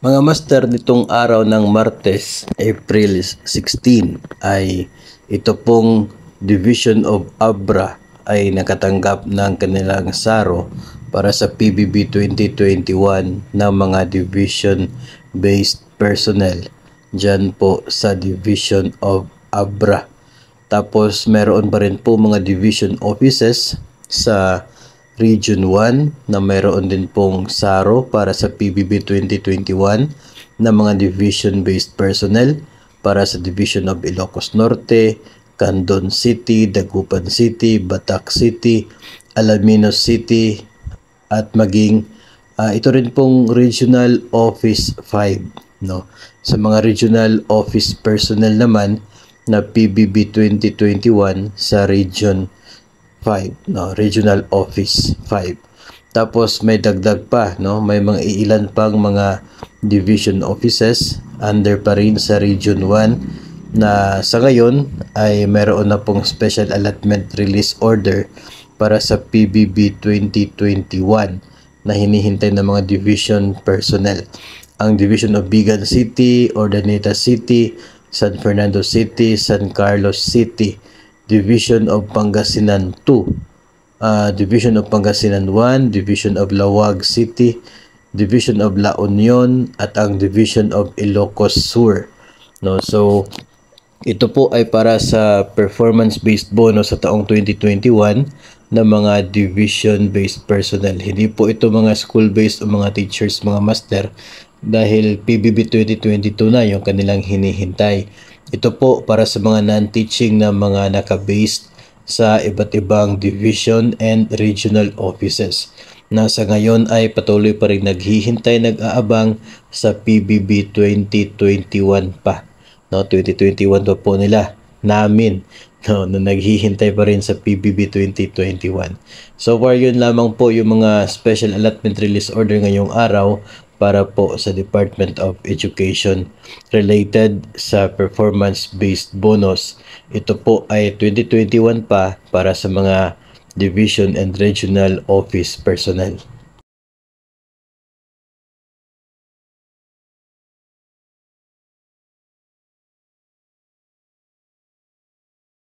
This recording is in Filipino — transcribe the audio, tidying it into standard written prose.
Mga master, nitong araw ng Martes, April 16 ay ito pong Division of Abra ay nakatanggap ng kanilang SARO para sa PBB 2021 ng mga division-based personnel dyan po sa Division of Abra. Tapos meron pa rin po mga division offices sa Region 1 na mayroon din pong SARO para sa PBB 2021 na mga division-based personnel para sa Division of Ilocos Norte, Candon City, Dagupan City, Batac City, Alaminos City at maging ito rin pong Regional Office 5, no. Sa mga regional office personnel naman na PBB 2021 sa Region 5, no, Regional Office 5. Tapos may dagdag pa, no, may mga ilan pang mga division offices under pa rin sa Region 1 na sa ngayon ay mayroon na pong special allotment release order para sa PBB 2021 na hinihintay ng mga division personnel. Ang Division of Bigan City, Urdaneta City, San Fernando City, San Carlos City, Division of Pangasinan 2, Division of Pangasinan 1, Division of Lawag City, Division of La Union at ang Division of Ilocos Sur. No, so ito po ay para sa performance-based bonus sa taong 2021 ng mga division-based personnel. Hindi po ito mga school-based o mga teachers, mga master, dahil PBB 2022 na yung kanilang hinihintay. Ito po para sa mga non-teaching na mga naka-based sa iba't ibang division and regional offices na sa ngayon ay patuloy pa rin naghihintay, nag-aabang sa PBB 2021 pa. No, 2021 pa po nila namin, no, na naghihintay pa rin sa PBB 2021. So far yun lamang po yung mga special allotment release order ngayong araw para po sa Department of Education related sa performance-based bonus. Ito po ay 2021 pa para sa mga division and regional office personnel.